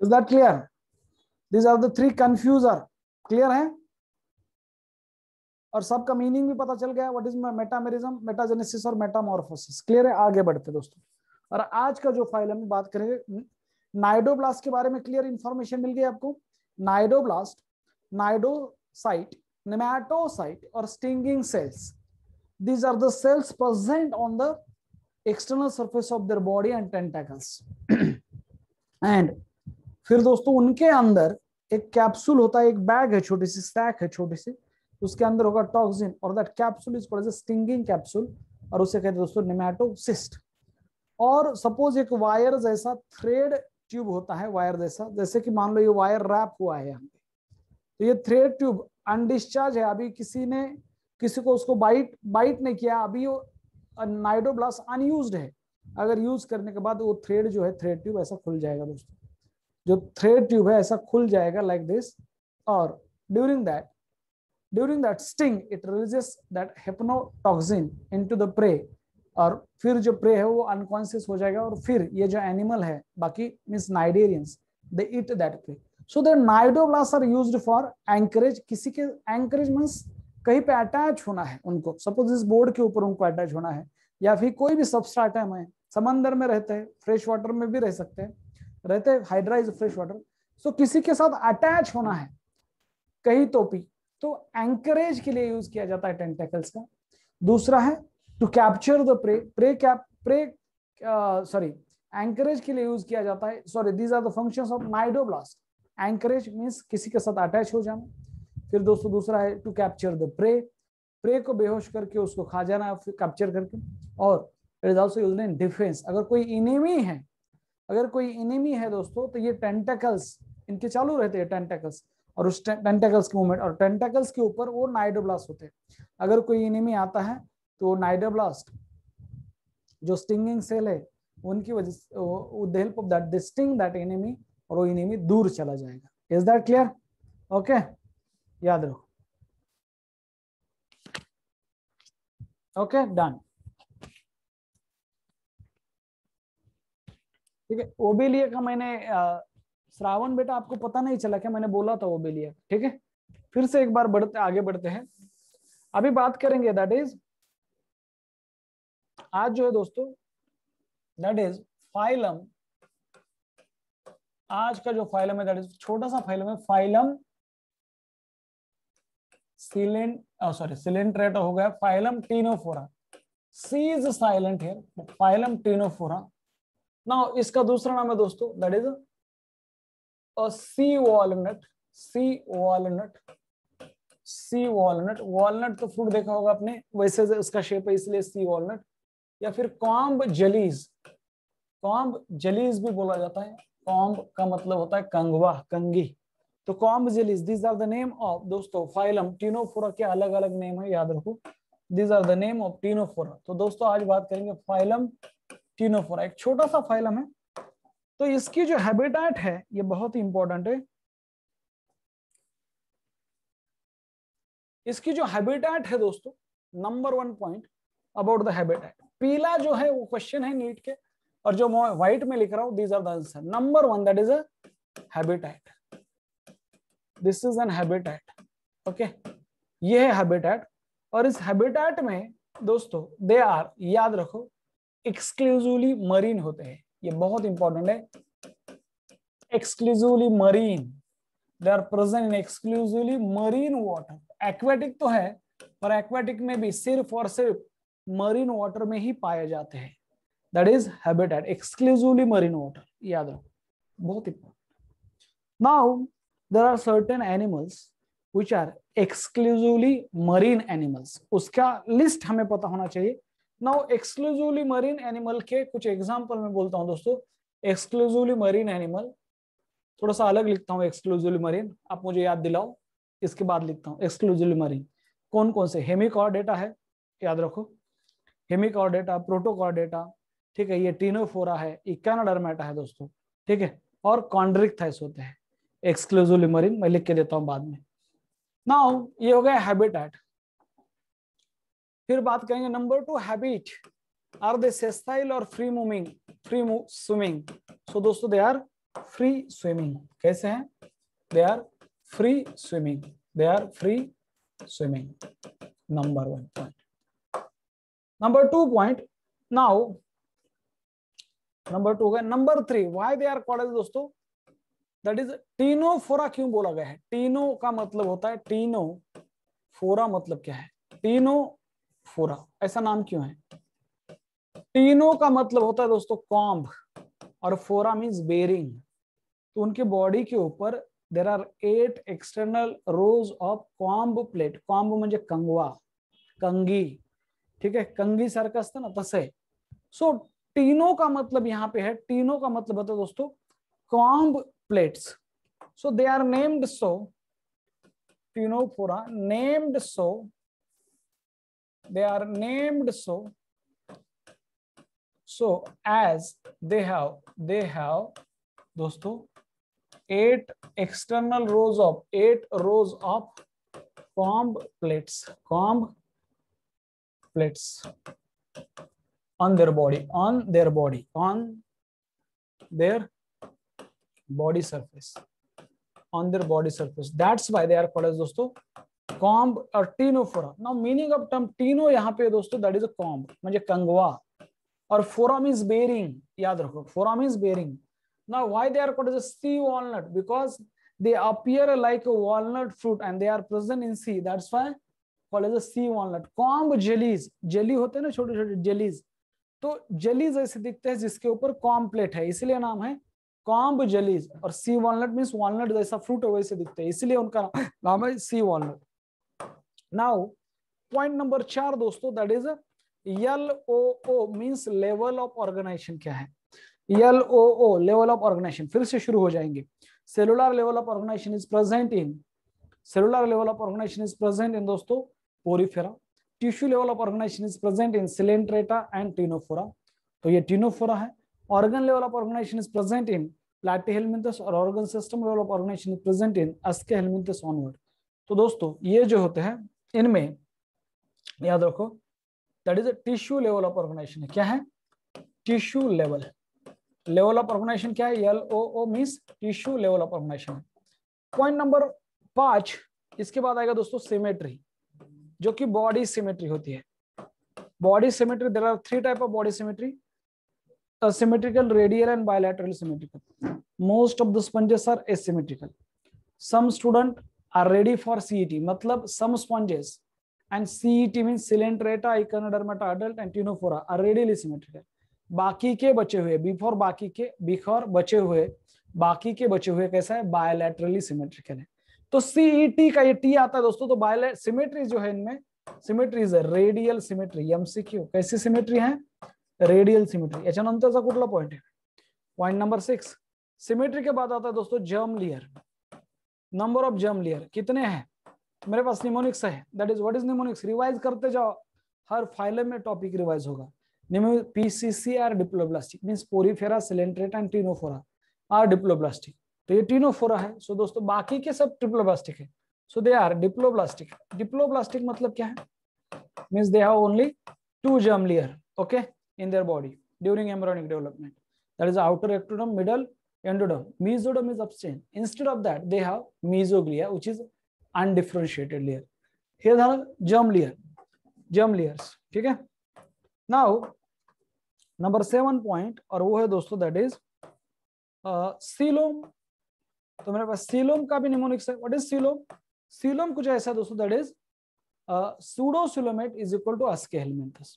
Is that clear? These are the three confusers. Clear है? और सबका मीनिंग भी पता चल गया, व्हाट इज मेटामेरिज्म, मेटाजेनेसिस और मेटामॉर्फोसिस। क्लियर है? आगे बढ़ते दोस्तों। और आज का जो फाइल हम बात करेंगे, नाइडोब्लास्ट के बारे में क्लियर इंफॉर्मेशन मिल गई आपको। नाइडोब्लास्ट, नाइडोसाइट, नेमाटोसाइट और stinging cells, these are the cells present on the external surface of their body and tentacles and फिर दोस्तों उनके अंदर एक कैप्सूल होता है, एक बैग है, छोटी सी सैक है छोटी सी, उसके अंदर होगा टॉक्सिन और that capsule is called as stinging capsule और उसे कहते हैं दोस्तों नेमाटोसिस्ट। और सपोज एक वायर जैसा थ्रेड ट्यूब होता है, वायर जैसा, जैसे कि मान लो ये वायर रैप हुआ है यहाँ पे, तो ये थ्रेड ट्यूब अनडिस्चार्ज है, अभी किसी को उसको बाइट नहीं किया, अभी वो नाइडोब्लास्ट अनयूज्ड है। अगर यूज करने के बाद वो थ्रेड जो है, थ्रेड ट्यूब ऐसा खुल जाएगा दोस्तों, जो थ्रेड ट्यूब है ऐसा खुल जाएगा लाइक दिस। और during that sting it releases that hypnotoxin into the prey, और फिर जो प्रे है वो अनकॉन्शियस हो जाएगा और फिर ये जो एनिमल है बाकी means cnidarians, they eat that prey. So the cnidoblast are used for anchorage, किसी के एंकरेज मींस कहीं पे अटैच होना है उनको, सपोज इस बोर्ड के ऊपर उनको अटैच होना है, या फिर कोई भी सबस्ट्रेटम है, समंदर में रहते हैं, फ्रेश वाटर में भी रह सकते हैं, रहते हैं हाइड्राइज फ्रेश वाटर, सो किसी के साथ अटैच होना है कहीं तो एंकरेज के लिए यूज किया जाता है टेंटेकल्स का। दूसरा है to capture the prey, anchorage के लिए यूज किया जाता है, sorry these are the functions of cnidoblast. Anchorage means किसी के साथ अटैच हो जाना। फिर दोस्तों दूसरा है टू कैप्चर द प्रे को बेहोश करके उसको खा जाना, फिर कैप्चर करके। और it is also used in defence, अगर कोई इनेमी है दोस्तों, तो ये टेंटेकल्स इनके चालू रहते हैं, टेंटेकल्स और उस टेंटेकल्स की मूवमेंट, और टेंटेकल्स के ऊपर वो नाइडोब्लास्ट होते हैं। अगर कोई इनेमी आता है तो नाइडोब्लास्ट जो स्टिंगिंग सेल है उनकी वजह से with the help of that they sting that enemy और वो एनिमी दूर चला जाएगा। Is that clear? ओके, याद रखो। Okay, done. ठीक है, ओबेलिया का मैंने श्रावण बेटा आपको पता नहीं चला क्या, मैंने बोला था ओबेलिया। ठीक है, फिर से एक बार आगे बढ़ते हैं। अभी बात करेंगे दैट इज, आज जो है दोस्तों दैट इज फाइलम। आज का जो फाइलम है दैट इज छोटा सा फाइलम है, फाइलम सिलेंट्रेटा हो गया, phylum ctenophora. C is silent here, phylum ctenophora. Now इसका दूसरा नाम है दोस्तों that is sea walnut. Walnut तो फ्रूट देखा होगा आपने, वैसे उसका शेप है इसलिए सी वॉलनट। या फिर कॉम्ब जलीज भी बोला जाता है। कॉम्ब का मतलब होता है कंगवा, कंगी। तो comb jellies, these are the name of दोस्तों फाइलम टीनोफोरा के अलग अलग नेम है, याद रखो। These are the name of ctenophora. तो दोस्तों आज बात करेंगे फाइलम टीनोफोरा, एक छोटा सा फाइलम है। तो इसकी जो हैबिटेट है ये बहुत ही इंपॉर्टेंट है। इसकी जो हैबिटेट है दोस्तों, number 1 point about the habitat, पीला जो है वो क्वेश्चन है नीट के, और जो व्हाइट में लिख रहा हूं these are the answer. Number 1 that is a habitat, this is an habitat. Okay, ये है हैबिटेट। और इस हैबिटेट में दोस्तों दे आर, याद रखो, एक्सक्लूसिवली मरीन होते हैं, ये बहुत इंपॉर्टेंट है। Exclusively marine, they are present in exclusively marine water. Aquatic तो है, पर एक्वेटिक में भी सिर्फ और सिर्फ मरीन वाटर में ही पाए जाते हैं। That is habitat, exclusively marine water, याद रखो, बहुत important. Now there are certain animals which are exclusively marine animals, उसका लिस्ट हमें पता होना चाहिए। नाउ एक्सक्लूसिवली मरीन एनिमल के कुछ एग्जांपल मैं बोलता हूं दोस्तों। एक्सक्लूसिवली मरीन एनिमल, थोड़ा सा अलग लिखता हूं एक्सक्लूसिवली मरीन, आप मुझे याद दिलाओ, इसके बाद लिखता हूं एक्सक्लूसिवली मरीन कौन कौन से। हेमिकॉर्डेटा है, याद रखो, हेमिकॉर्डेटा, प्रोटोकॉर्डेटा, ठीक है, ये टीनोफोरा है, इकानाडर्मेटा है दोस्तों, ठीक है, और कॉन्ड्रिक्थाइस होते हैं। एक्सक्लूसिवली मरीन मैं लिख के देता हूं बाद में। नाउ ये हो गया हैबिटेट। फिर बात करेंगे number 2, habit. Are they sessile और फ्री स्विमिंग? सो दोस्तों दे आर फ्री स्विमिंग। कैसे हैं? They are free swimming, they are free swimming. Number 1 point. Number 2 point, now number 2 है। Number 3, why they are called दोस्तों, that is ctenophora. क्यों बोला गया है? टीनो का मतलब होता है, टीनो फोरा मतलब क्या है? टीनोफोरा, ऐसा नाम क्यों है? टीनो का मतलब होता है दोस्तों कॉम्ब, और फोरा मीन्स बेरिंग। तो उनके बॉडी के ऊपर there are 8 external rows of comb plate. Comb म्हणजे कंगवा, कंगी, ठीक है, कंगी सारखं असतं ना तसे। सो टीनो का मतलब यहाँ पे है, टीनो का मतलब होता है दोस्तों comb plates. So they are named so, ctenophora named so, they are named so as they have दोस्तों 8 external rows of 8 rows of comb plates on their body surface, that's why they are called as दोस्तों comb और ctenophora. Now meaning of term cteno यहाँ पे दोस्तों that is a comb म्हणजे कंगवा, और फोरा means bearing. याद रखो, phora means bearing. Now why they are called as sea walnut, because they appear like a walnut fruit and they are present in sea, that's why called as a sea walnut. Comb jellies, jelly होते हैं ना छोटे छोटे jellies, तो jellies ऐसे दिखते हैं जिसके ऊपर कॉम्ब प्लेट है, इसलिए नाम है कॉम्ब जेलीज। और सी वॉलनट मीन्स वॉलनट जैसा फ्रूट है वैसे दिखते हैं, इसलिए उनका नाम है sea walnut. Now point number 4 दोस्तों, that is LOO means level of organization. क्या है LOO? Level of organisation. फिर से शुरू हो जाएंगे। Cellular level of organization is present in, cellular level of organization is present in दोस्तों porifera. Tissue level of organization is present in coelenterata and ctenophora, तो ये टीनोफोरा है। Organ level of organization is present in platyhelminthes, और organ system level of organization is present in aschelminthes onward. तो दोस्तों ये जो होते हैं इनमें याद रखो that is a tissue level of organization है। क्या है? टिश्यू लेवल ऑफ ऑर्गेनाइजेशन क्या है? LOO means tissue level of organization. Point number 5, इसके बाद आएगा दोस्तों सिमेट्री, जो कि बॉडी सिमेट्री होती है। Body symmetry, there are 3 type of body symmetry, asymmetrical, radial and bilateral symmetrical. Most of the sponges are asymmetrical. Some student are ready for CET, मतलब some sponges and CET means Coelenterata, Echinodermata adult and Ctenophora are radially symmetrical. बाकी के बचे हुए बाकी के बचे हुए कैसा है? बायलैटरली सिमेट्रिकल है। तो CET का ये T आता है दोस्तों, तो सिमेट्री जो है इनमें, symmetry is radial symmetry. MCQ कैसी सिमेट्री है? Radial symmetry. याच्यानंतरचा कुठला पॉइंट है? पॉइंट नंबर 6, सिमेट्री के बाद आता है दोस्तों germ layer. Number of germ layer कितने हैं? मेरे पास निमोनिक्स है, that is what is mnemonics, revise करते जाओ, हर फाइलम में टॉपिक रिवाइज होगा। PCC are diploblastic means porifera, coelenterata and ctenophora are diploblastic, तो ये टीनोफोरा है। सो दोस्तों बाकी के सब ट्रिप्लोब्लास्टिक है, सो दे आर डिप्लोब्लास्टिक। डिप्लोब्लास्टिक मतलब क्या है? Means they have only 2 germ layer, okay, in their body during embryonic development, that is outer ectoderm, middle endoderm. Mesoderm is absent. Instead of that they have mesoglia, which is undifferentiated layer. Here are germ layers, ठीक है। Now number 7 point, और वो है दोस्तों that is coelom. तो मेरे पास coelom का भी निमोनिक्स है। What is coelom? सीलोम कुछ ऐसा दोस्तों, that is pseudocoelomate is equal to Ascahelminthes.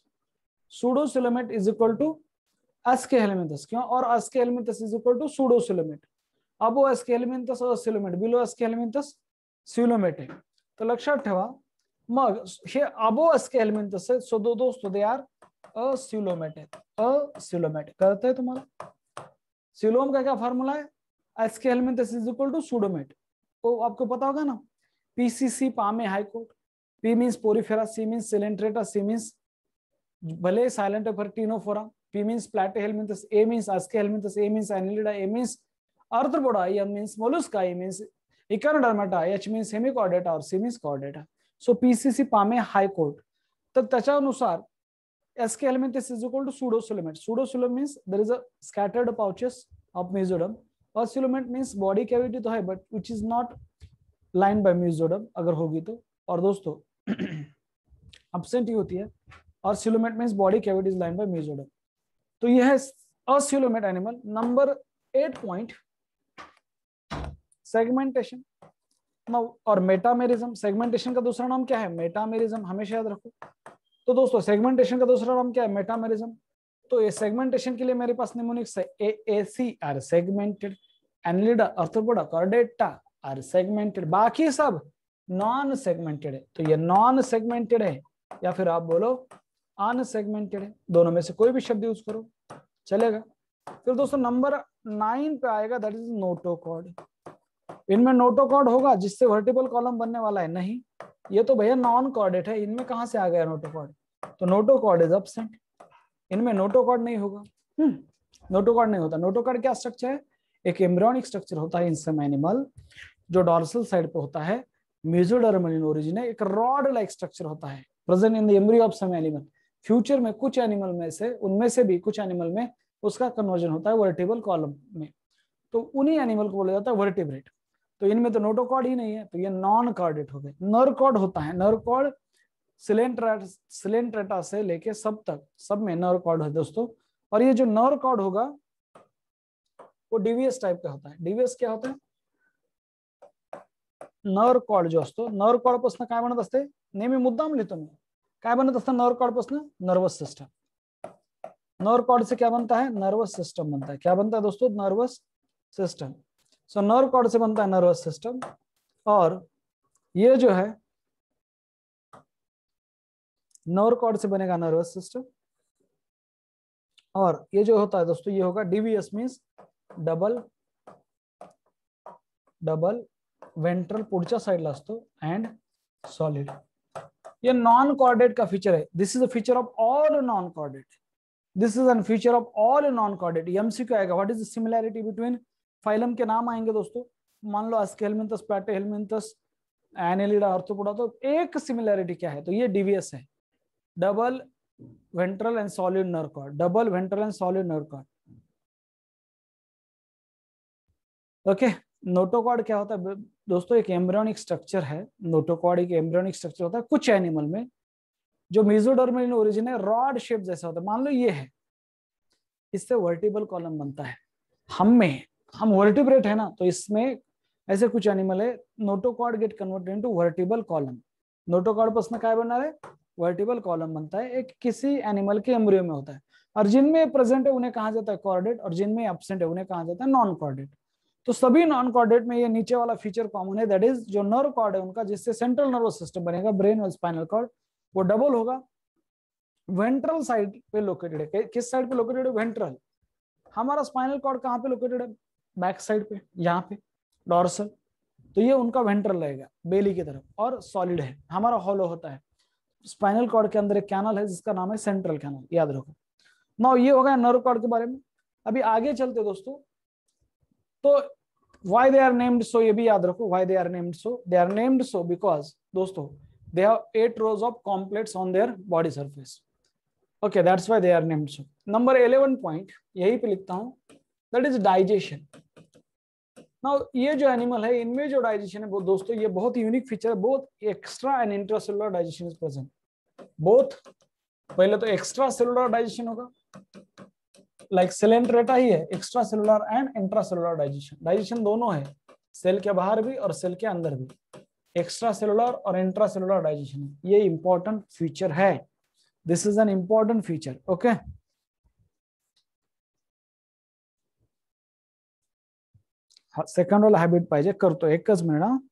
Pseudocoelomate is equal to Ascahelminthes, क्यों? और Ascahelminthes is equal to pseudocoelomate. अब वो Ascahelminthes और coelomate, below Ascahelminthes coelomate आहे, तर लक्षात ठेवा। मग हे अबो Ascahelminthes आहे, सो दोस्तों दे आर असिलोमेट आहेत, असिलोमेट। कळतंय तुम्हाला? सीलोम का क्या फॉर्मूला है? Ascahelminthes is equal to pseudomate, तो आपको पता होगा ना। PCC पामे high court, P means porifera, C means Coelenterata, C means भले साइलेंट है पर ctenophora, P means Platyhelminthes, A means Ascahelminthes, A means Annelida, A means Arthropoda, M means Mollusca, E means Echinodermata, H means Hemichordata और C means Chordata. So PCC पामे high court, तर त्याच्यानुसार Ascahelminthes is equal to pseudocoelomate. Pseudocoelomate means there is a scattered pouches of mesoderm acoelomate means body cavity तो है but which is not line by mesoderm अगर होगी तो। और दोस्तों एब्सेंट ही होती है। और coelomate means body cavity is line by mesoderm. तो यह है acoelomate animal. Number 8 point segmentation और मेटामेरिज्म। सेगमेंटेशन का दूसरा नाम क्या है? मेटामेरिज्म, हमेशा याद रखो। तो दोस्तों सेगमेंटेशन का दूसरा नाम क्या है? मेटामेरिज्म। तो ये सेगमेंटेशन के लिए मेरे पास निमोनिक्स है AAC are segmented, annelida, arthropoda, chordata are segmented, बाकी सब नॉन सेगमेंटेड है। तो ये नॉन सेगमेंटेड है या फिर आप बोलो अनसेगमेंटेड है, दोनों में से कोई भी शब्द यूज करो चलेगा। फिर दोस्तों नंबर 9 पे आएगा, दैट इज नोटोकॉर्ड। इनमें नोटोकॉर्ड होगा जिससे वर्टिबल कॉलम बनने वाला है? नहीं, ये तो भैया नॉन कॉर्डेट है, इनमें कहां से आ गया नोटोकॉर्ड? तो नोटोकॉर्ड इज एब्सेंट, इनमें नोटोकॉर्ड नहीं होगा। नोटोकॉर्ड नहीं होता। नोटोकॉर्ड क्या स्ट्रक्चर है? एक एम्ब्रियोनिक स्ट्रक्चर होता है इन सम एनिमल जो डॉर्सल साइड पे होता है, मेसोडर्मल इन ओरिजिन है, एक रॉड लाइक स्ट्रक्चर होता है present in the embryo of some animal. Future में कुछ एनिमल में से, उनमें से भी कुछ एनिमल में उसका कन्वर्जन होता है वर्टिबल कॉलम में, तो उन्हीं एनिमल को बोला जाता है वर्टिब्रेट। तो इनमें तो नोटोकॉर्ड ही नहीं है, तो ये नॉन कॉर्डेट हो गए। नर्वकॉर्ड होता है, नर्वकॉर्ड सिलेंट्रेटा से लेके सब तक, सब में नर्वकॉर्ड है दोस्तों। और ये जो नर्वकॉर्ड होगा वो डीवीएस टाइप का होता है। डीवीएस क्या होता है? नर्वकॉर्ड जो असतो, नर्वकॉर्ड पासून काय बनत असते? नेहमी मुद्दाम लिहितो मी, काय बनत असतं नर्वकॉर्ड पासून? Nervous system. नर्वकॉर्ड से क्या बनता है? नर्वस सिस्टम बनता है। क्या बनता है दोस्तों? Nervous system. सो नर्वकॉर्ड से बनता है नर्वस सिस्टम। और ये जो है नर्वकॉर्ड से बनेगा नर्वस सिस्टम। और ये जो होता है दोस्तों ये होगा डीवीएस मीन्स डबल वेंट्रल पुढच्या साइडला असतो एंड सॉलिड। ये नॉन कॉर्डेट का फीचर है। This is a feature of all non chordate, this is an feature of all non chordate. MCQ आएगा, what is the similarity between? Phylum के नाम आएंगे दोस्तों, मान लो एस्केलमिंथस, प्लैटीहेलमिंथस, एनेलिडा, आर्थ्रोपोडा, तो एक सिमिलैरिटी क्या है? तो ये डीवीएस है, double ventral and solid nerve cord, double ventral and solid nerve cord. Okay, notochord क्या होता है दोस्तों? एक एम्ब्रियोनिक स्ट्रक्चर है। नोटोकॉर्ड एक एम्ब्रियोनिक स्ट्रक्चर होता है कुछ एनिमल में जो मेसोडर्मल इन ओरिजिन है, रॉड शेप जैसा होता है। मान लो ये है, इससे वर्टिबल कॉलम बनता है। हम वर्टिब्रेट है ना, तो इसमें ऐसे कुछ एनिमल है, notochord get converted into vertebral column. Notochord पासून काय बनणार है? वर्टिबल कॉलम बनता है, एक किसी एनिमल के एम्ब्रियो में होता है। और जिनमें प्रेजेंट है उन्हें कहा जाता है कॉर्डेट, और जिनमें एब्सेंट है उन्हें कहा जाता है नॉन कॉर्डेट। तो सभी नॉन कॉर्डेट में ये नीचे वाला फीचर कॉमन है, दैट इज जो नर्व कॉर्ड है उनका, जिससे सेंट्रल नर्वस सिस्टम बनेगा, ब्रेन और स्पाइनल कॉर्ड, वो डबल होगा, वेंट्रल साइड पे लोकेटेड है। किस साइड पे लोकेटेड है? वेंट्रल। हमारा स्पाइनल कॉर्ड कहाँ पे लोकेटेड है? बैक साइड पे, यहाँ पे डॉर्सल। तो ये उनका वेंट्रल रहेगा बेली की तरफ, और सॉलिड है, हमारा हॉलो होता है। स्पाइनल कॉर्ड के अंदर एक कैनल है जिसका नाम है सेंट्रल कैनल, याद रखो। नाउ ये हो गया नर्व कॉर्ड के बारे में। अभी आगे चलते दोस्तों, तो why they are named so, ये भी याद रखो, why they are named so? They are named so because दोस्तों they have 8 rows of complex on their body surface. Okay, that's why they are named so. Number 11 point यही पे लिखता हूं, that is digestion. Now ये जो animal है इनमें जो डाइजेशन है वो दोस्तों ये बहुत यूनिक फीचर है, both extra and intracellular digestion is present. Both, पहले तो एक्स्ट्रा सेलुलर डाइजेशन होगा, लाइक सिलेंट्रेटा ही है, extra cellular and intra cellular digestion. Digestion दोनों है, सेल के बाहर भी और सेल के अंदर भी, एक्स्ट्रा सेलुलर और इंट्रा सेलुलर डाइजेशन है। ये इंपॉर्टेंट फीचर है, this is an important feature. Okay, second वाला हॅबिट पाहिजे, करतो एकच मिनिट।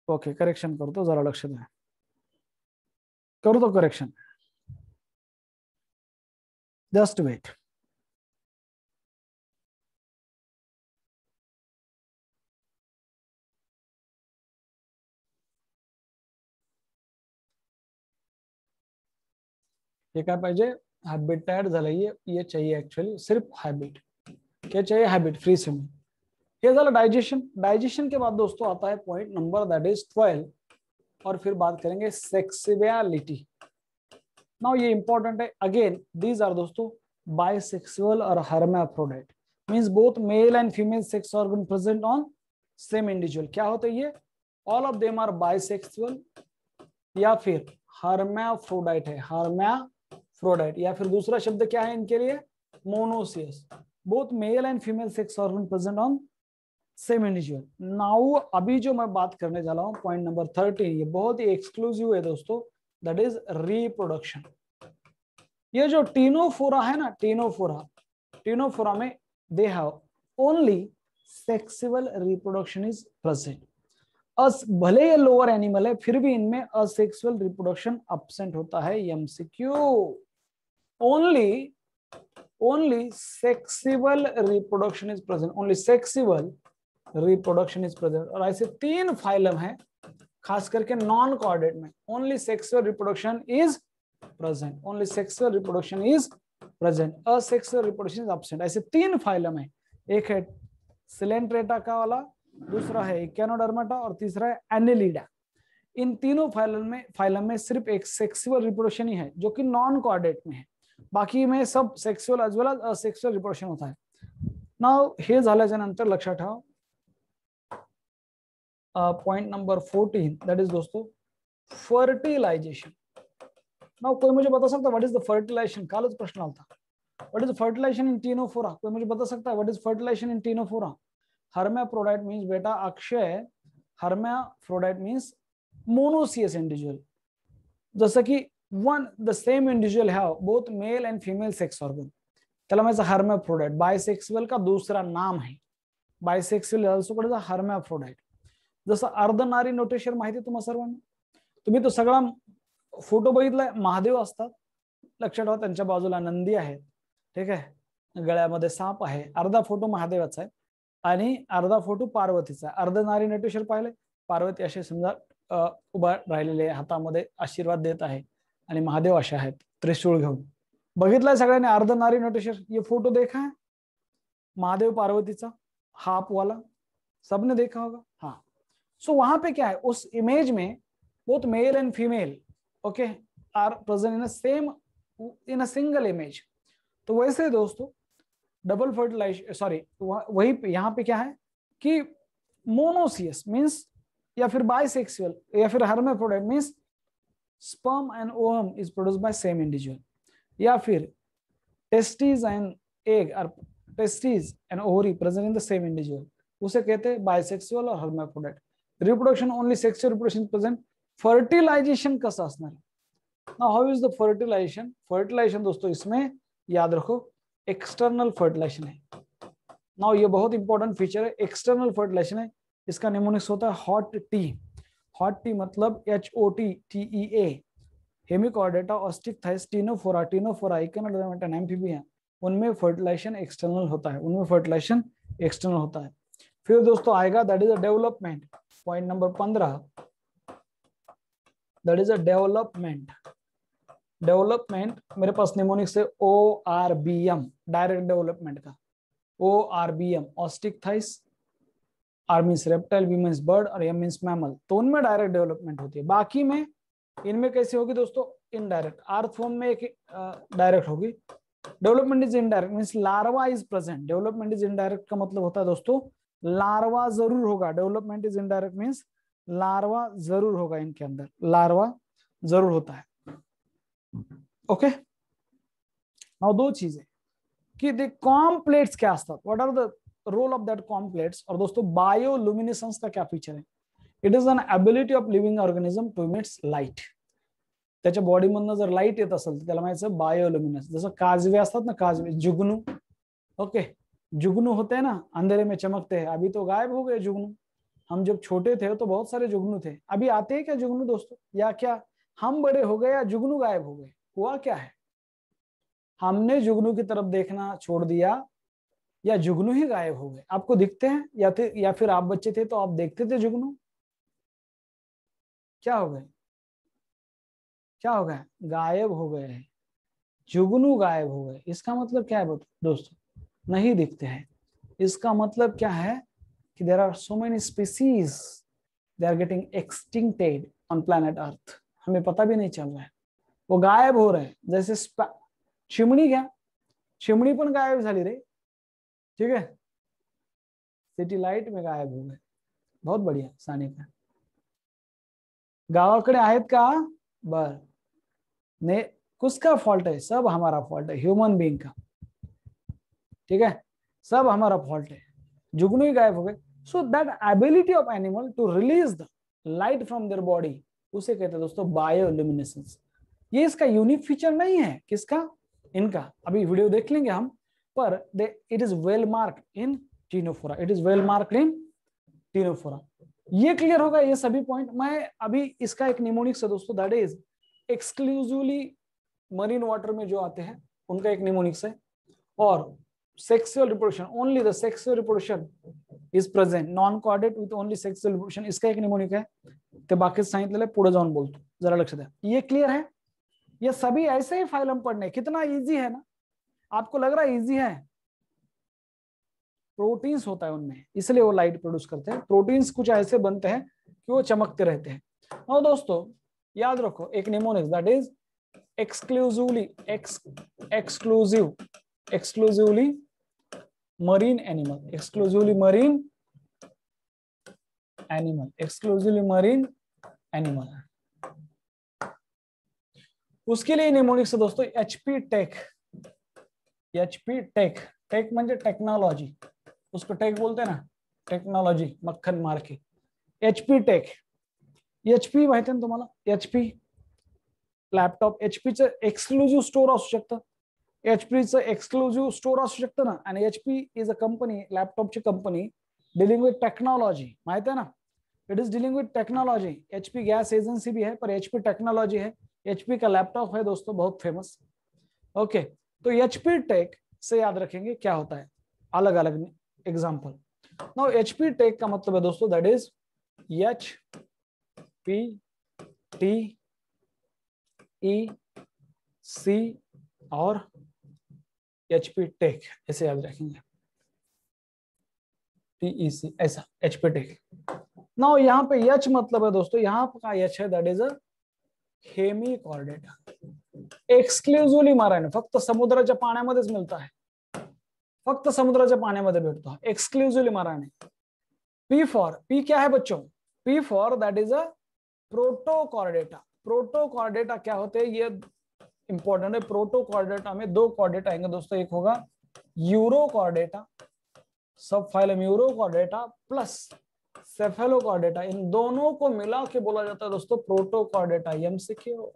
ओके, करेक्शन करतो, जरा लक्ष द्या, करतो करेक्शन, जस्ट वेट। ये काय पाहिजे? हॅबिट ऍड झालं, ये चाहिए एक्चुअली, सिर्फ हैबिट। क्या चाहिए? Habit, free swimming. ये झालं डाइजेशन। डाइजेशन के बाद दोस्तों आता है पॉइंट नंबर दैट इज 12, और फिर बात करेंगे सेक्सुअलिटी। नाउ ये इंपॉर्टेंट है, अगेन दीज आर दोस्तों बाइसेक्सुअल और hermaphrodite. Means both male and female sex organ present on same individual. क्या होता है ये? All of them are bisexual या फिर हर्माफ्रोडाइट है, हर्माफ्रोडाइट। या फिर दूसरा शब्द क्या है इनके लिए? Monoecious. Both male and female sex organ present on same individual. Now अभी जो मैं बात करने जा रहा हूं पॉइंट नंबर 13, ये बहुत ही एक्सक्लूसिव है दोस्तों, दैट इज रिप्रोडक्शन। ये जो टीनोफोरा है ना, टीनोफोरा में they have only sexual reproduction is present. भले ये लोअर एनिमल है फिर भी इनमें असेक्सुअल रिप्रोडक्शन एब्सेंट होता है। MCQ, only sexual reproduction is present, only sexual reproduction is present. और ऐसे 3 फाइलम है खास करके नॉन कॉर्डेट में, only sexual reproduction is present, only sexual reproduction is present, asexual reproduction is absent. ऐसे 3 phylum है, एक है सिलेंट्रेटा वाला, दूसरा है इकेनोडर्माटा और तीसरा है एनेलिडा। इन तीनों फाइलम में सिर्फ एक सेक्सुअल रिप्रोडक्शन ही है जो कि नॉन कॉर्डेट में है, बाकी में सब sexual as well as asexual reproduction होता है। नाउ हे झाल्याच्या नंतर लक्षात ठेवा पॉइंट नंबर 14, दैट इज दोस्तों फर्टिलाइजेशन। नाउ कोई मुझे बता सकता है व्हाट इज द फर्टिलाइजेशन? कालच प्रश्न आता, what is fertilization in ctenophora? कोई मुझे बता सकता है what is fertilization in ctenophora? Hermaphrodite means बेटा Akshay, hermaphrodite means monoecious individual. जसं की one the same individual have both male and female sex organ, त्याला म्हणायचं हर्माफ्रोडाइट। बायसेक्सुअल का दूसरा नाम है, bisexual also called as hermaphrodite. जसं अर्धनारी नोटेशन माहिती तुम्हा सर्वांना, तुम्ही तो सगळा फोटो बघितलाय, महादेव असतात, लक्षात ठेवा त्यांच्या बाजूला नंदी आहे, ठीक आहे, गळ्यामध्ये साप आहे, अर्धा फोटो महादेवाचा आहे आणि अर्धा फोटो पार्वतीचा आहे। अर्धनारी नटेश्वर पाहिले, पार्वती असे समजा उभा राहिलेले हातामध्ये आशीर्वाद देत आहे आणि महादेव असे आहेत त्रिशूळ घेऊन। बघितलाय सगळ्यांनी अर्धनारी नटेश्वर? ये फोटो देखा है महादेव पार्वतीचा हाफ वाला, सबने देखा होगा। हाँ, सो वहां पे क्या है, उस इमेज में both male and female okay are present in a single image. तो वैसे दोस्तों डबल फर्टिलाइजेशन, सॉरी वही यहाँ पे क्या है कि मोनोसियस मींस या फिर बाइसेक्सुअल या फिर hermaphrodite means sperm and ovum is produced by same individual, या फिर टेस्टिस एंड एग और testis and ovary present in the same individual, उसे कहते हैं बाइसेक्सुअल और hermaphrodite. Reproduction only sexual reproduction present. Fertilization कसं असणार? Now how is the fertilization? Fertilization दोस्तों इसमें याद रखो एक्सटर्नल फर्टिलाइजेशन है। नाउ ये बहुत इंपॉर्टेंट फीचर है, एक्सटर्नल फर्टिलाइजेशन है। इसका निमोनिक्स होता है हॉट टी। हॉट टी मतलब HOTTEA। हेमिकॉर्डेटा, ऑस्टिकथाइस, टीनोफोरा, इकेनोडर्माटा, एम्फीबिया, उनमें फर्टिलाइजेशन एक्सटर्नल होता है, उनमें फर्टिलाइजेशन एक्सटर्नल होता है। फिर दोस्तों आएगा that is a development, point number 15, that is a development. Development मेरे पास निमोनिक्स है ORBM, डायरेक्ट डेवलपमेंट का ORBM, ऑस्टिकथाइस, R means reptile, B means bird और M मीन्स मैमल, तो उनमें डायरेक्ट डेवलपमेंट होती है। बाकी में इनमें कैसे होगी दोस्तों? इनडायरेक्ट। आर्थवर्म में एक डायरेक्ट होगी। Development is indirect means larva is present. Development is indirect का मतलब होता है दोस्तों लार्वा जरूर होगा। Development is indirect means larva जरूर होगा, इनके अंदर लार्वा जरूर होता है। ओके, नाउ दो चीजें कि द कॉम्प्लेट्स क्या असतात, what are the role of that comb plates. और दोस्तों बायोलुमिनेसेंस का क्या फीचर है? It is an ability of living organism to emits light. त्याच्या बॉडीमधनं जर लाईट येत असेल तर त्याला म्हणायचं बायोलुमिनेसेंस। जसं काजवे असतात ना, काजवे, जुगनू, ओके, जुगनू होते हैं ना, अंधेरे में चमकते हैं, अभी तो गायब हो गए जुगनू। हम जब छोटे थे तो बहुत सारे जुगनू थे, अभी आते हैं क्या जुगनू दोस्तों? या क्या हम बड़े हो गए या जुगनू गायब हो गए? हुआ क्या है, हमने जुगनू की तरफ देखना छोड़ दिया या जुगनू ही गायब हो गए? आपको दिखते हैं या फिर आप बच्चे थे तो आप देखते थे जुगनू? क्या हो गए? क्या हो गया? गायब हो गए हैं, जुगनू गायब हो गए। इसका मतलब क्या है दोस्तों? नहीं दिखते हैं। इसका मतलब क्या है कि there are so many species they are getting extincted on planet earth, हमें पता भी नहीं चल रहा है, वो गायब हो रहे हैं। जैसे चिमणी, क्या चिमणी पण गायब झाली रे, ठीक है, सिटी लाइट में गायब हो गए, बहुत बढ़िया सानिका। गावाकडे आहेत का? बर, ने किसका फॉल्ट है? सब हमारा फॉल्ट है, ह्यूमन बीइंग का। ठीक है, सब हमारा फॉल्ट है, जुगनू ही गायब हो गए। So that ability of animal to release the light from their body, उसे कहते हैं दोस्तों बायोल्यूमिनेसेंस। ये इसका यूनिक फीचर नहीं है, किसका? इनका, अभी वीडियो देख लेंगे हम, पर it is well marked in Ctenophora, it is well marked in Ctenophora. ये क्लियर होगा ये सभी पॉइंट। मैं अभी इसका एक निमोनिक्स है दोस्तों, that is exclusively marine water में जो आते हैं उनका एक निमोनिक्स है, और sexual reproduction, only the sexual reproduction is present, non chordate with only sexual reproduction, इसका एक निमोनिक है। ते बाकी सांगितलेलं पुढे जाऊन बोलतो, जरा लक्ष द्या। ये क्लियर है? ये सभी ऐसे ही फाइलम पढ़ने, कितना इजी है ना, आपको लग रहा है इजी है? प्रोटीन्स होता है उनमें, इसलिए वो लाइट प्रोड्यूस करते हैं। प्रोटीन्स कुछ ऐसे बनते हैं कि वो चमकते रहते हैं। और दोस्तों याद रखो एक mnemonics, that is exclusively marine animal, exclusively marine animal। उसके लिए निमोनिक्स है दोस्तों एचपी टेक, टेक म्हणजे टेक्नोलॉजी, उसको टेक बोलते हैं ना, टेक्नोलॉजी मक्खन मार के, एचपी टेक। एचपी माहिती ना तुम्हाला? एचपी लॅपटॉप, एचपीचं एक्सक्लुझिव्ह स्टोर असू शकतं, एचपीचं एक्सक्लुझिव्ह स्टोर असू शकतं ना। आणि एचपी इज अ कंपनी, लॅपटॉपची कंपनी डीलिंग विथ टेक्नोलॉजी, माहिती है ना, it is dealing with technology. HP gas agency भी है, पर एचपी टेक्नोलॉजी है। एचपी का लैपटॉप है दोस्तों बहुत फेमस। ओके, तो एचपी टेक से याद रखेंगे क्या होता है, अलग अलग एग्जाम्पल। नाउ एचपी टेक का मतलब है दोस्तों that is H P T E C और एचपी टेक, ऐसे याद रखेंगे, टीईसी ऐसा, एचपी टेक। नाउ यहाँ पे एच मतलब है दोस्तों, यहाँ का एच है that is a hemichordata, exclusively marine, फक्त समुद्राच्या पाण्यामध्येच मिळतं आहे, फक्त समुद्राच्या पाण्यामध्ये भेटतो, exclusively marine. P for, P क्या है बच्चों? P for that is a protochordata. Protochordata क्या होते हैं ये इंपॉर्टेंट है। प्रोटोकॉर्डेटा में दो कॉर्डेटा आएंगे दोस्तों, एक होगा यूरोकॉर्डेटा, सब फाइलम यूरोकॉर्डेटा प्लस सेफेलोकॉर्डेटा, इन दोनों को मिला के बोला जाता है दोस्तों प्रोटोकॉर्डेटा। एमसीक्यू,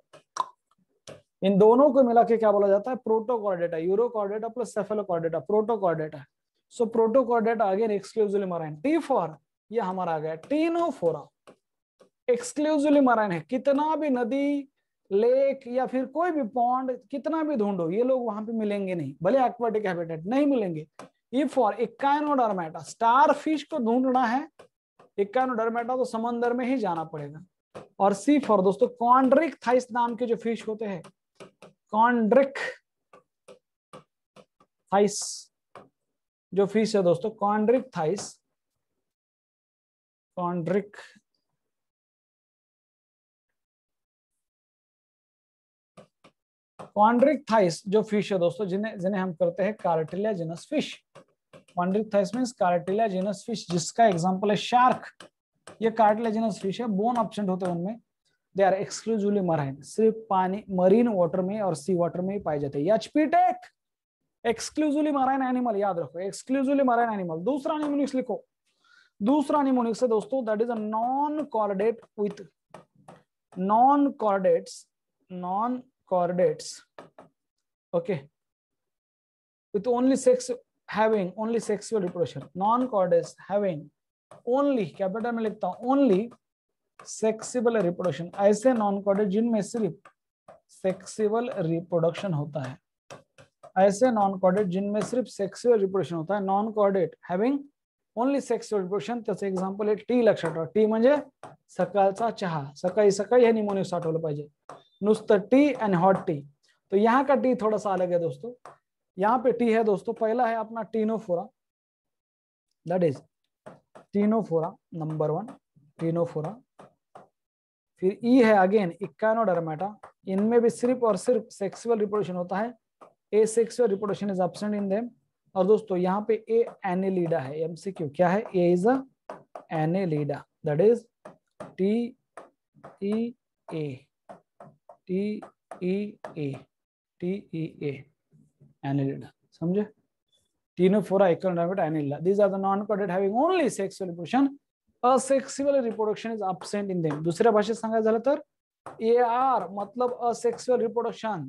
इन दोनों को मिला के क्या बोला जाता है? Protochordata, urochordata plus Cephalochordata, Protochordata. So Protochordata again exclusively marine. T for, ये हमारा आ गया टीनोफोरा, एक्सक्लूसिवली मराइन है, कितना भी नदी, लेक या फिर कोई भी पॉन्ड, कितना भी ढूंढो ये लोग वहां पे मिलेंगे नहीं, भले एक्वाटिक हैबिटेट नहीं मिलेंगे। E for Echinodermata, star fish को ढूंढना है, इकाइनोडर्मेटा तो समंदर में ही जाना पड़ेगा। और सी फॉर दोस्तों कॉन्ड्रिक थाइस नाम के जो फिश होते हैं, कॉन्ड्रिक थाइस जो फिश है दोस्तों, chondrichthyes, chondrich chondrichthyes जो फिश है दोस्तों, जिन्हें हम करते हैं cartilaginous fish. Chondrichthyes means cartilaginous fish, जिसका एग्जांपल है शार्क। ये कार्टिलेजिनस फिश है, बोन एब्सेंट होते हैं उनमें। दे आर एक्सक्लूसिवली मराइन, सिर्फ पानी मरीन वाटर में और सी वाटर में ही पाए जाते हैं। HP take exclusively marine animal, याद रखो एक्सक्लूसिवली मराइन एनिमल। दूसरा निमोनिक्स लिखो, दूसरा निमोनिक्स है दोस्तों that is a non chordate with non chordates, okay, with only sex, having only sexual reproduction, non chordates having only, capital में लिखता हूं only सेक्सुअल रिप्रोडक्शन, ऐसे नॉन कॉर्डेट जिनमें सिर्फ सेक्सुअल रिप्रोडक्शन होता है, ऐसे नॉन कॉर्डेट जिनमें सिर्फ सेक्सुअल रिप्रोडक्शन होता है, non chordate having only sexual reproduction. त्याचं एक्झाम्पल आहे टी, लक्षात ठेवा, टी म्हणजे सकाळचा चहा, सकाळी सकाळी हे निमोनिक्स आठवलं पाहिजे, नुसतं टी आणि हॉट टी। तो यहाँ का टी थोड़ा सा अलग है दोस्तों, यहाँ पे टी है दोस्तों, पहला है अपना Ctenophora, that is Ctenophora number 1, Ctenophora. फिर ई है अगेन इकाइनोडर्मेटा, इनमें भी सिर्फ और सिर्फ सेक्सुअल रिप्रोडक्शन होता है, asexual reproduction is absent in them. और दोस्तों यहाँ पे ए एनेलिडा है, एमसीक्यू क्या है, A is a annelida, that is T E A, T E A, T E A, annelida, समझे? Ctenophora, Echinodermata, Annelida. These are the non-cordate having only sexual reproduction. Asexual reproduction is absent in them. दुसऱ्या भाषेत सांगायचं झालं तर AR मतलब asexual reproduction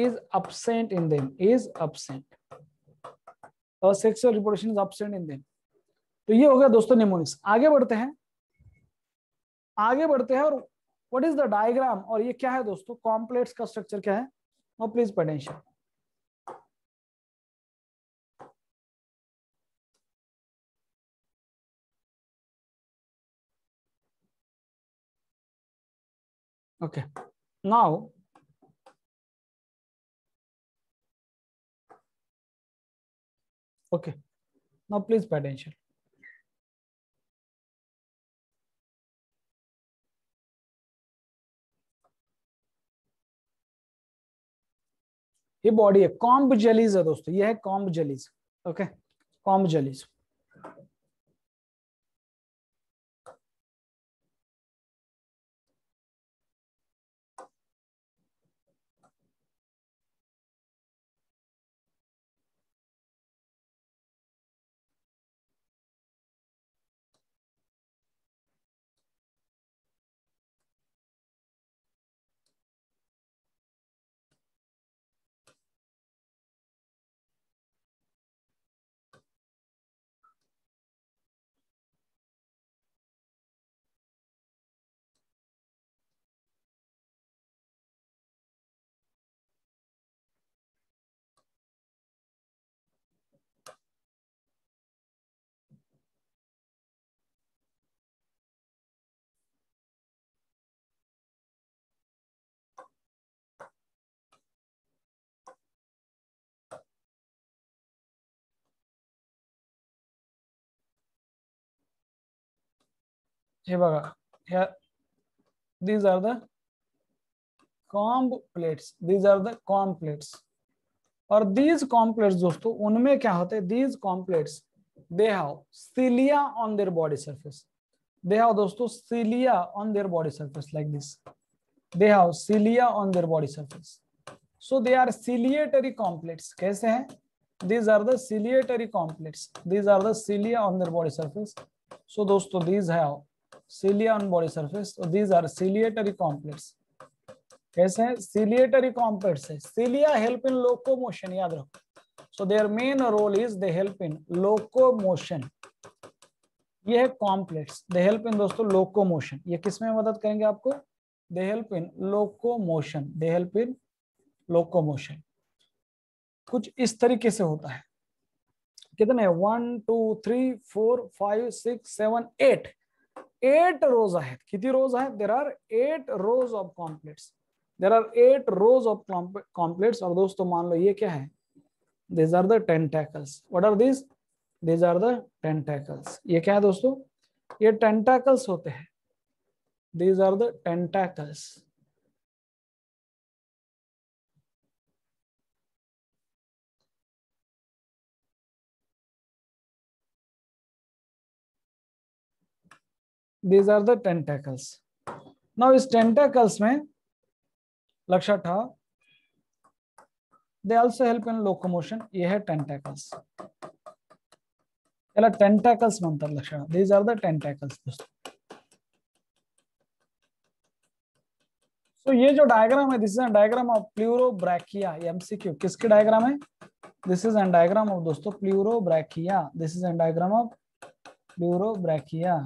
is absent in them, is absent. Asexual reproduction is absent in them. तो ये हो गया दोस्तों निमोनिक्स। आगे बढ़ते हैं, आगे बढ़ते हैं और व्हाट इज द डायग्राम, और ये क्या है दोस्तों, कॉम्प्लेक्स का स्ट्रक्चर क्या है, no please pay attention. Okay, now okay, now please pay attention. ये बॉडी है, कॉम्ब जेलीज है दोस्तों, ये है comb jellies. Okay, comb jellies. हे बघा, these are the comb plates, these are the comb plates, और these comb plates दोस्तों उनमें क्या होते हैं, these comb plates they have cilia on their body surface, they have दोस्तों cilia on their body surface like this, they have cilia on their body surface, so they are ciliatory comb plates। कैसे हैं, these are the ciliatory comb plates, these are the cilia on their body surface, so दोस्तों these have cilia on body surface, so these are ciliatory comb plates। कैसे हैं, ciliatory comb plates है, cilia help in locomotion, याद रखो, so their main role is they help in locomotion। ये है comb plates, they help in दोस्तों locomotion। ये किसमें मदद करेंगे आपको, they help in locomotion, they help in locomotion। कुछ इस तरीके से होता है, कितने 1 2 3 4 5 6 7 8 8 रोज आहेत, किती रोज आहेत, there are 8 rows of comb plates, there are 8 rows of comb plates. और दोस्तों मान लो ये क्या है, these are the tentacles, what are these, these are the tentacles। ये क्या है दोस्तों, ये tentacles होते हैं, these are the tentacles। these are the tentacles। now इस tentacles में लक्षात ठेवा, they also help in locomotion। ये है tentacles, याला tentacles म्हणतात, लक्षात, these are the tentacles दोस्तों। so ये जो डायग्राम है, this is a diagram of pleurobrachia, MCQ किसकी डायग्राम है, this is an diagram of दोस्तों pleurobrachia, this is an diagram of pleurobrachia.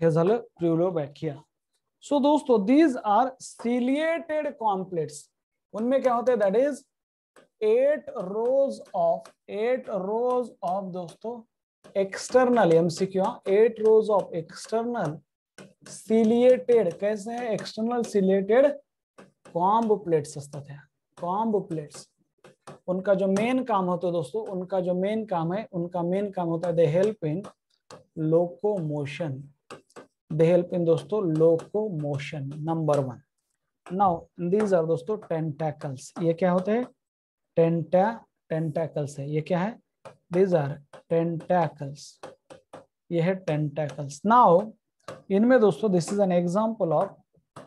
हे झालं प्लूरोब्रैकिया। सो दोस्तों दीज आर सीलिएटेड कॉम्प्लेट्स, उनमें क्या होते हैं, दैट इज 8 रोज ऑफ दोस्तों external, MCQ 8 rows of external ciliated, कैसे है, एक्सटर्नल सीलिएटेड कॉम्ब प्लेट्स असतात ह्या, कॉम्ब प्लेट्स, उनका जो मेन काम होता है दोस्तों, उनका जो मेन काम है, उनका मेन काम होता है they help in locomotion, they help in दोस्तों locomotion, number 1। Now these are दोस्तों टेंटेकल्स, ये क्या होते हैं, टेंटेकल्स है, ये क्या है, दीज आर टेंटेकल्स, ये है टेंटेकल्स। नाउ इनमें दोस्तों this is an example of,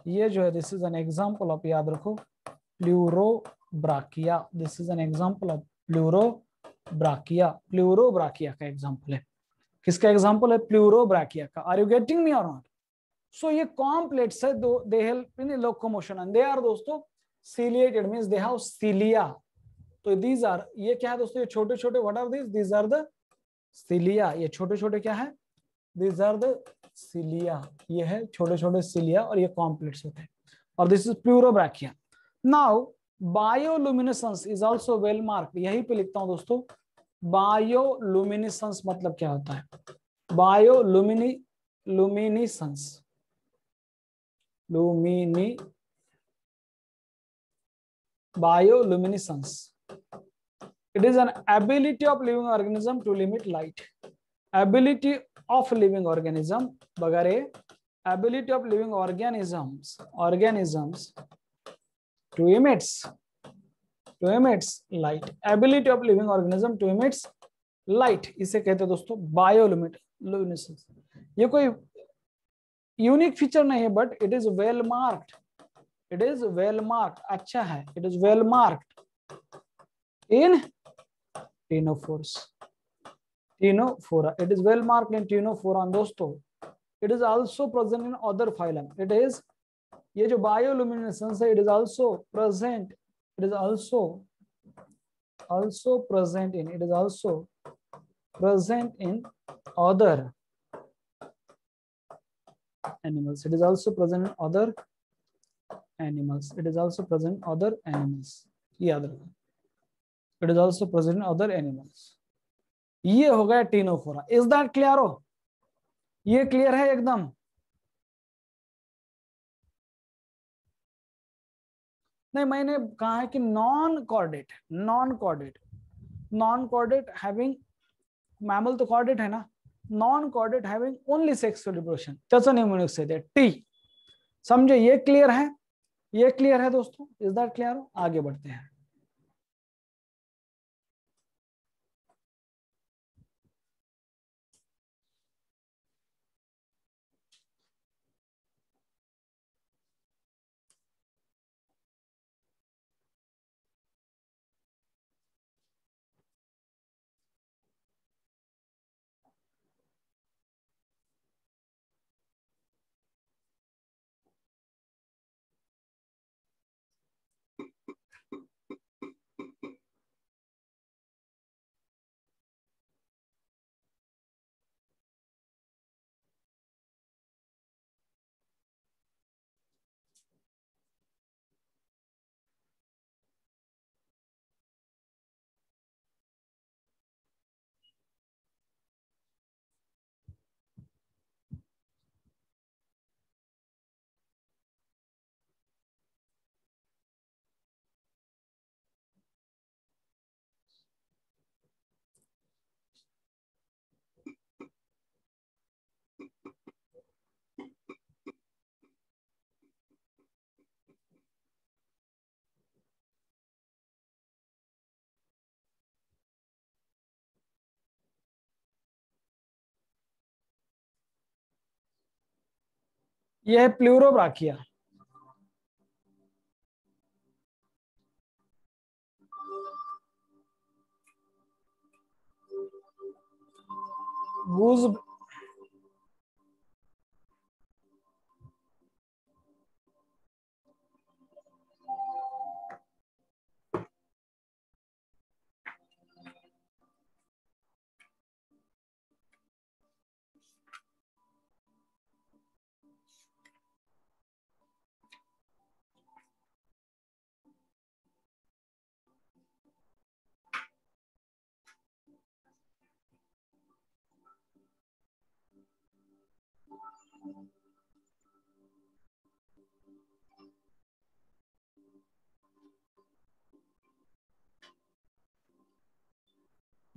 ये जो है this is an example of, याद रखो, pleurobrachia, this is an example of pleurobrachia, pleurobrachia का एग्जांपल है, किसका एग्जांपल है, प्लूरोब्राकिया का। आर यू गेटिंग मी और नॉट? सो ये कॉम्प्लेट्स है, they help in locomotion and they are दोस्तों ciliated, means they have cilia. तो दीज आर, ये क्या है दोस्तों, ये छोटे छोटे, what are this, these are the cilia, ये छोटे छोटे क्या है, दीज आर द सीलिया, ये है छोटे छोटे सीलिया, और ये कॉम्प्लेट्स होते हैं, और this is pleurobrachia. Now bioluminescence is also well marked, यही पे लिखता हूं दोस्तों, बायोलुमिनेसेंस मतलब क्या होता है, bioluminescence, bioluminescence, it is an ability of living organism to limit light, ability of living organism बगैरे, ability of living organisms to emits light, ability of living organism to emits light, इसे कहते हैं दोस्तों bioluminescence. ये कोई unique feature नहीं है, but it is well marked, it is well marked, अच्छा है, it is well marked in ctenophores, ctenophora, it is well marked in ctenophora दोस्तों। It is also present in other phylum, it is, ये जो bioluminescence है, it is also present, it is also present in, it is also present in other animals, it is also present in other animals, it is also present in other animals, याद रखो, it is also present in other animals। ये हो गया Ctenophora, is that clear हो, ये clear है एकदम? नहीं, मैंने कहा है कि non chordate, non chordate having, mammal तो कॉर्डेट है ना, non chordate having only sexual reproduction, त्याचं न्यूमोनिक से टी, समझे? ये क्लियर है, ये क्लियर है दोस्तों, इज दैट क्लियर? आगे बढ़ते हैं। यह है प्लूरोब्राकिया, गूज,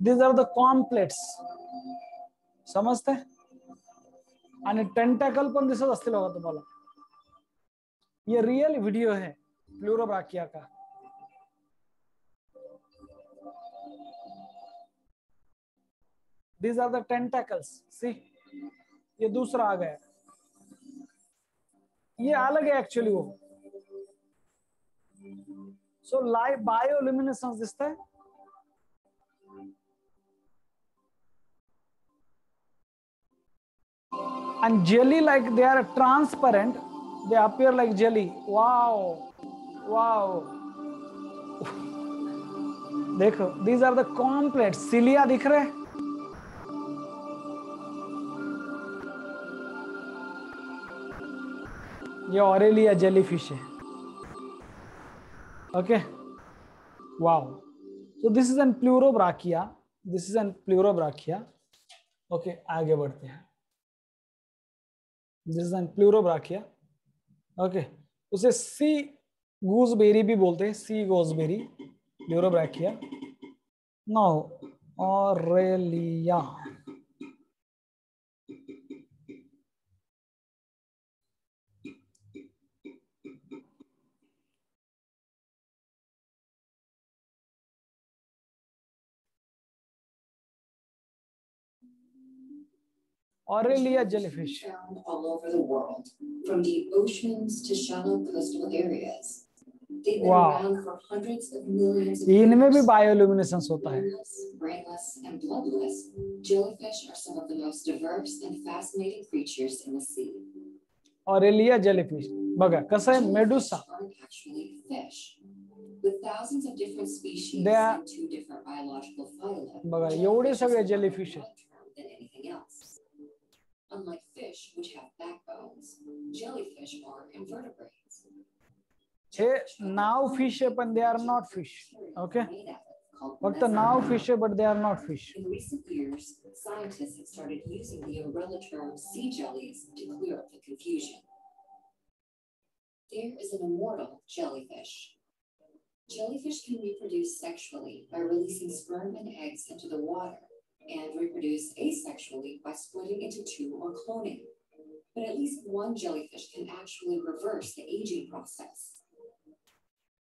These are the कॉम्प्लेट्स. समजते? आणि टेंटॅकल पण दिसत असतील बघा तुम्हाला. ये रियल वीडियो है प्लूरोब्राकिया का. These are the tentacles. See, ये दूसरा आ गया. ये अलग है एक्चुअली वो. So live bioluminescence दिसता है. And jelly, like they are transparent, they appear like jelly. Wow, wow. देखो, these are the complex. cilia दिख रहे? ये ऑरेलिया जेलीफिश है. Okay. Wow. So this is an pleurobrachia. This is an pleurobrachia. Okay, आगे बढ़ते हैं. This is an pleurobrachia. Okay. उसे सी gooseberry भी बोलते हैं. सी gooseberry. Pleurobrachia. Now, Aurelia. Aurelia jellyfish. Found all over the world, from deep oceans to shallow coastal areas. They've been around for hundreds of millions of years. इनमें भी bioluminescence होता है. Brainless and bloodless, jellyfish are some of the most diverse and fascinating creatures in the sea. Aurelia jellyfish. बघा कसं आहे medusa. Actually fish. With thousands of different species and 2 different biological phyla. बघा एवढे सगळे jellyfish आहेत. Than anything else. Unlike fish, which have backbones, jellyfish are invertebrates. हे नाव fish आहे पण they are not fish. Okay. फक्त नाव फिश आहे but they are not fish. In recent years, scientists have started using the umbrella term sea jellies to clear up the confusion. There is an immortal jellyfish. Jellyfish can reproduce sexually by releasing sperm and eggs into the water and reproduce asexually by splitting into 2 or cloning. But at least one jellyfish can actually reverse the aging process.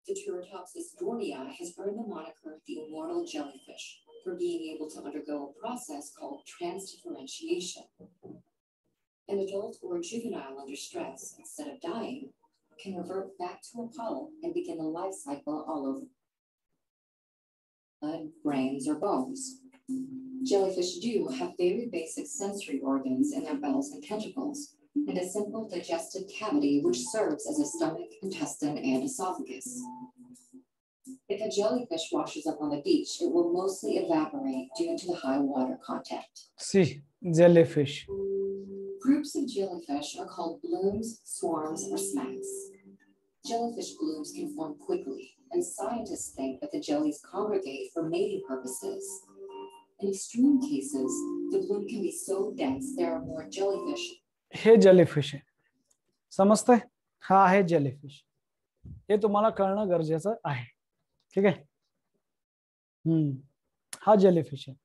The Turritopsis dornii has earned the moniker the immortal jellyfish for being able to undergo a process called transdifferentiation. An adult or a juvenile under stress, instead of dying, can revert back to a polyp and begin the life cycle all over blood, brains, or bones. Jellyfish do have very basic sensory organs in their bells and tentacles, and a simple digestive cavity which serves as a stomach, intestine, and esophagus. If a jellyfish washes up on the beach, it will mostly evaporate due to the high water content. See, jellyfish. Groups of jellyfish are called blooms, swarms, or smacks. Jellyfish blooms can form quickly, and scientists think that the jellies congregate for mating purposes. In extreme cases, the bloom can be so dense there are more jellyfish. हे jellyfish आहे. समजतंय? हा आहे jellyfish. हे तुम्हाला कळणं गरजेचं आहे. ठीक आहे? हा जेलीफिश आहे.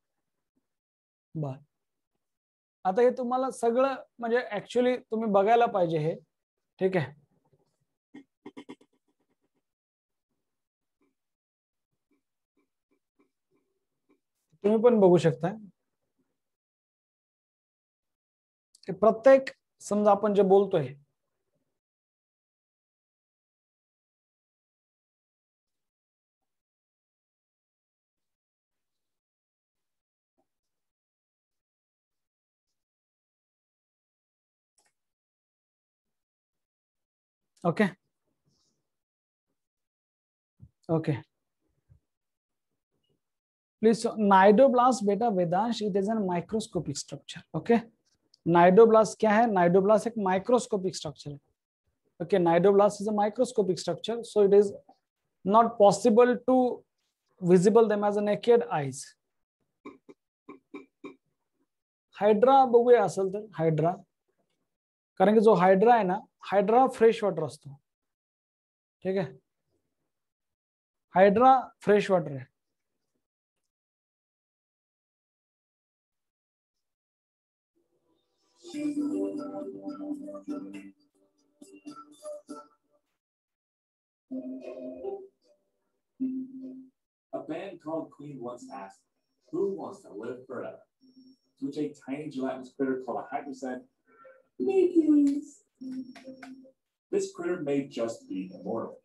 बर. आता हे तुम्हाला सगळं म्हणजे ऍक्च्युअली तुम्ही बघायला पाहिजे हे. ठीक आहे? तुम्ही पण बघू शकता. प्रत्येक समजा आपण जे बोलतोय ओके ओके प्लीज नाइडोब्लास्ट बेटा Vedansh it is an microscopic structure. Okay cnidoblast क्या है? नाइडोब्लास्ट एक माइक्रोस्कोपिक स्ट्रक्चर है. Okay cnidoblast is a microscopic structure so it is not possible to visible them as a naked eyes. Hydra बघूया असेल तर hydra, कारण की जो हायड्रा आहे ना, हायड्रा फ्रेश वॉटर असतो. ठीक आहे? हायड्रा फ्रेश वॉटर आहे. A band called Queen once asked, "Who wants to live forever?" To which a tiny gelatinous critter called a hydra said, "Me, please." This critter may just be immortal.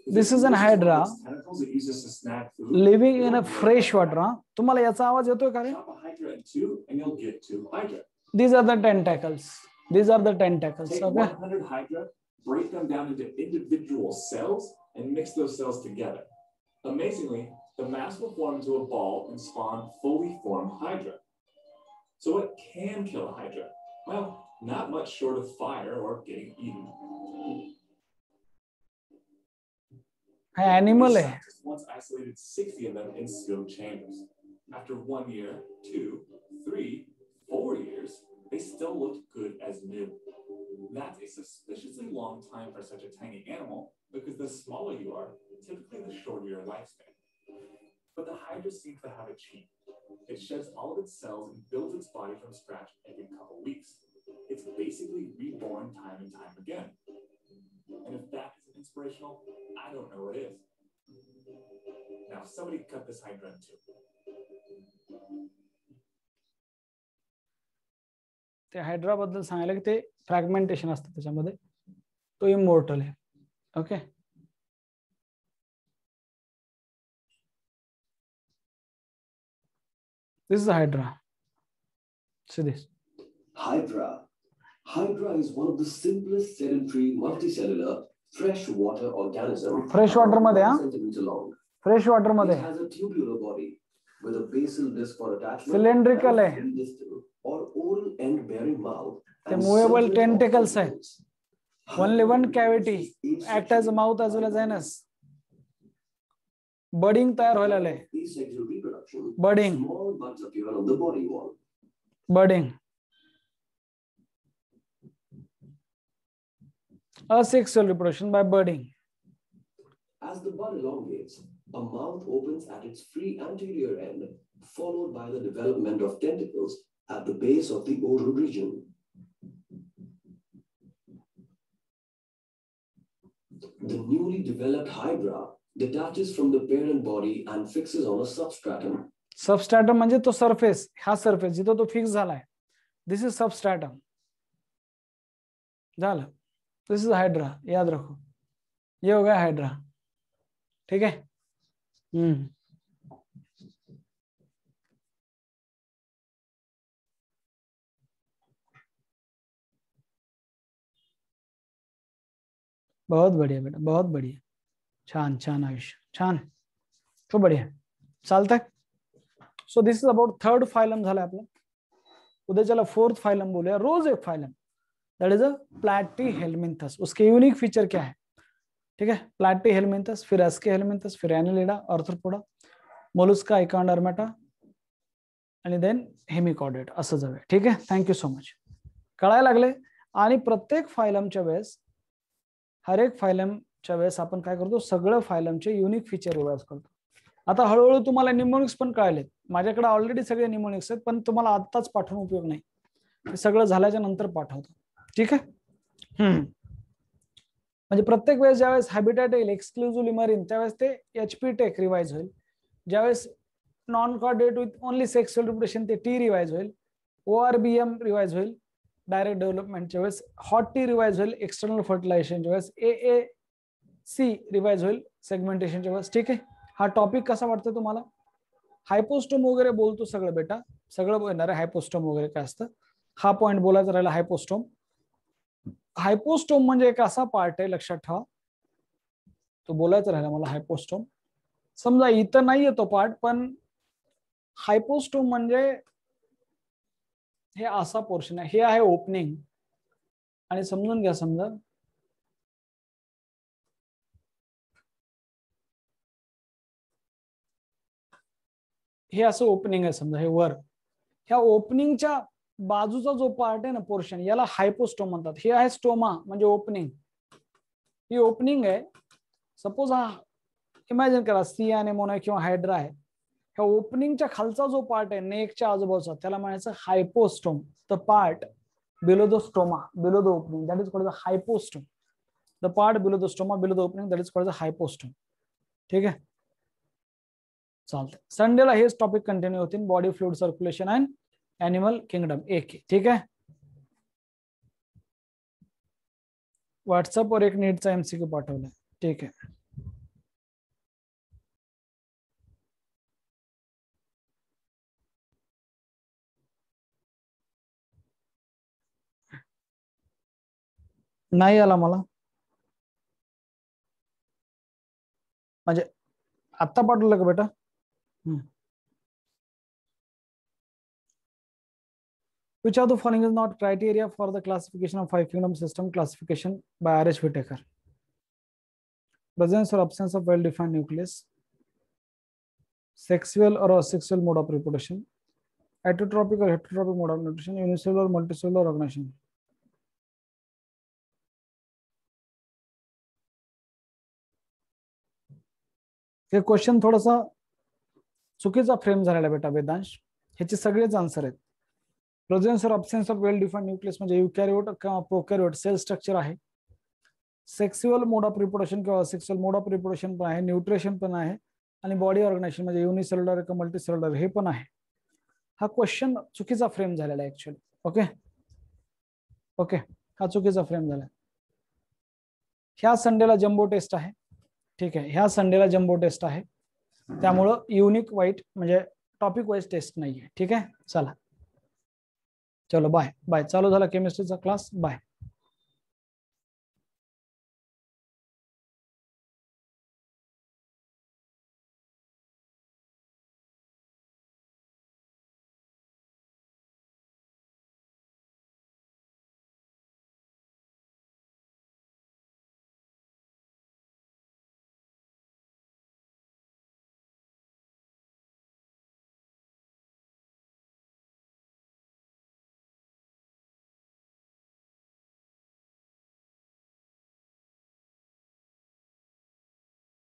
This is an hydra Tentacles it uses to snag food. living in a fresh water. तुम्हाला याचा आवाज येतोय का रे? Chop a hydra in two, and you'll get 2 hydra. These are the tentacles. These are the tentacles. Take Okay. 100 hydra, break them down into individual cells, and mix those cells together. Amazingly, the mass will form into a ball and spawn fully formed hydra. So what can kill a hydra? Well, not much short of fire or getting eaten. Animal है. Scientists once isolated 60 of them in sealed chambers. After 1 year, 2, 3, 4 years, they still looked good as new. That's a suspiciously long time for such a tiny animal, because the smaller you are, typically the shorter your lifespan. But the hydra seems to have a cheat. It sheds all of its cells and builds its body from scratch every couple weeks. It's basically reborn time and time again. And if that isn't inspirational, I don't know what is. Now, somebody cut this hydra in two. ते hydra बद्दल सांगायला की ते fragmentation असतं त्याच्यामध्ये, तो immortal आहे. Okay. This is a hydra. See this. Hydra. Hydra is one of the simplest sedentary multicellular freshwater organisms. Freshwater मध्ये हा? Centimeter long. Freshwater मध्ये. It has a tubular body with a basal disc for attachment. Cylindrical है. Distal or oral end bearing mouth. The movable tentacles है. Only one cavity act as a mouth as well as anus. Budding तयार व्हायला लागले. Asexual reproduction. Budding. Small buds appear on the body wall. Budding. Asexual reproduction by budding. As the bud elongates, a mouth opens at its free anterior end, followed by the development of tentacles at the base of the oral region. The newly developed hydra detaches from the parent body and fixes on a substratum. Substratum म्हणजे तो surface, हा surface जिथं तो fix झालाय. This is substratum. झालं. This is hydra. याद रखो. ये हो गया hydra. ठीक है. बहुत बढ़िया बेटा, बहुत बढ़िया. छान छान आयुष्य, छान, खूप बढ़िया. चालतंय. So this is about third phylum झालं आपलं. उद्याच्याला फोर्थ फायलम बोलूया. रोज एक फायलम, दैट इज अ प्लैटीहेल्मिन्थस. उसके यूनिक फीचर क्या है? ठीक है. प्लैटीहेल्मिन्थस, फिर एस्केहेल्मिन्थस, फिर एनिलिडा, आर्थ्रोपोडा, मोलस्का, इकांडर्मेटा आणि देन हेमिकॉर्डेट असं जाऊया. ठीक आहे. Thank you so much. कळायला लागले. आणि प्रत्येक फायलमच्या वेळेस, हर एक फायलमच्या वेळेस आपण काय करतो, सगळं फायलमचे युनिक फीचर रिवाइज करतो. आता हळूहळू तुम्हाला निमोनिक्स पण कळालेत. माझ्याकडे ऑलरेडी सगळे निमोनिक्स आहेत, पण तुम्हाला आत्ताच पाठवून उपयोग नाही. हे सगळं झाल्याच्या नंतर पाठवतो. ठीक आहे. म्हणजे प्रत्येक वेळेस ज्यावेळेस हॅबिटॅट येईल एक्सक्लुझिव्हली मरीन, त्यावेळेस ते HP टेक रिवाइज होईल. ज्यावेळेस non chordate with only sexual reproduction ते T रिवाइज होईल. ORBM रिवाइज होईल डायरेक्ट डेव्हलपमेंटच्या वेळेस. हॉट T रिवाइज होईल एक्सटर्नल फर्टिलायझेशनच्या वेळेस. AAC रिवाइज होईल सेगमेंटेशनच्या वेळेस. ठीक आहे. हा टॉपिक कसा वाटतं तुम्हाला? हायपोस्टोम वगैरे बोलतो सगळं बेटा, सगळं बोलणार आहे. हायपोस्टोम वगैरे काय असतं हा पॉइंट बोलायचा राहिला. हायपोस्टोम, हायपोस्टोम म्हणजे एक असा पार्ट आहे, लक्षात ठेवा, तो बोलायचा राहिला मला. हायपोस्टोम समजा इथं नाहीये तो पार्ट, पण हायपोस्टोम म्हणजे हे असा पोर्शन आहे. हे आहे ओपनिंग. आणि समजून घ्या, समजा हे असं ओपनिंग आहे, समजा हे वर. ह्या ओपनिंगच्या बाजूचा जो पार्ट आहे ना, पोर्शन, याला हायपोस्टोम म्हणतात. हे आहे स्टोमा म्हणजे ओपनिंग. ही ओपनिंग आहे. सपोज हा इमॅजिन करा सी अनेमोना किंवा हायड्रा आहे. ह्या ओपनिंगच्या खालचा जो पार्ट आहे नेकच्या आजूबाजूचा, त्याला म्हणायचं hypostome. The part below the stoma, below the opening, that is called the hypostome. The part below the stoma, below the opening, that is called the hypostome. ठीक है, चालतंय. संडेला हेच टॉपिक कंटिन्यू होतील, body fluid circulation and animal kingdom एक. ठीक है, व्हॉट्सअपवर एक नीटचा एमसीक्यू पाठवलाय. ठीक आहे, नाही आला मला, म्हणजे आत्ता पाठवलं का बेटा? Which of the following is not criteria for the classification of five kingdom system classification by R.H. Whittaker? Presence or absence of well-defined nucleus, sexual or asexual mode of reproduction, heterotrophic or heterotrophic mode of nutrition, unicellular or multicellular organization. हे question थोडासा चुकीचा frame झालेला बेटा वेदांश. ह्याचे सगळेच answer आहेत. Presence और absence of well defined nucleus म्हणजे युकॅरियोट किंवा प्रोकॅरियोट सेल स्ट्रक्चर आहे. सेक्सुअल मोड ऑफ रिप्रोडक्शन किंवा सेक्सुअल मोड ऑफ रिप्रोडक्शन पण आहे, न्यूट्रिशन पण आहे, आणि बॉडी ऑर्गनायझेशन म्हणजे युनिसेल्युलर किंवा मल्टीसेल्युलर हे पण आहे. हा क्वेश्चन चुकीचा फ्रेम झालेला आहे ऍक्च्युअली. ओके ओके, हा चुकीचा फ्रेम झाला. ह्या संडेला जम्बो टेस्ट आहे. ठीक आहे, ह्या संडेला जम्बो टेस्ट आहे, त्यामुळं युनिक वाईट म्हणजे टॉपिक वाईज टेस्ट नाहीये. ठीक आहे, चला चलो बाय बाय. चालू झाला केमिस्ट्रीचा क्लास. बाय.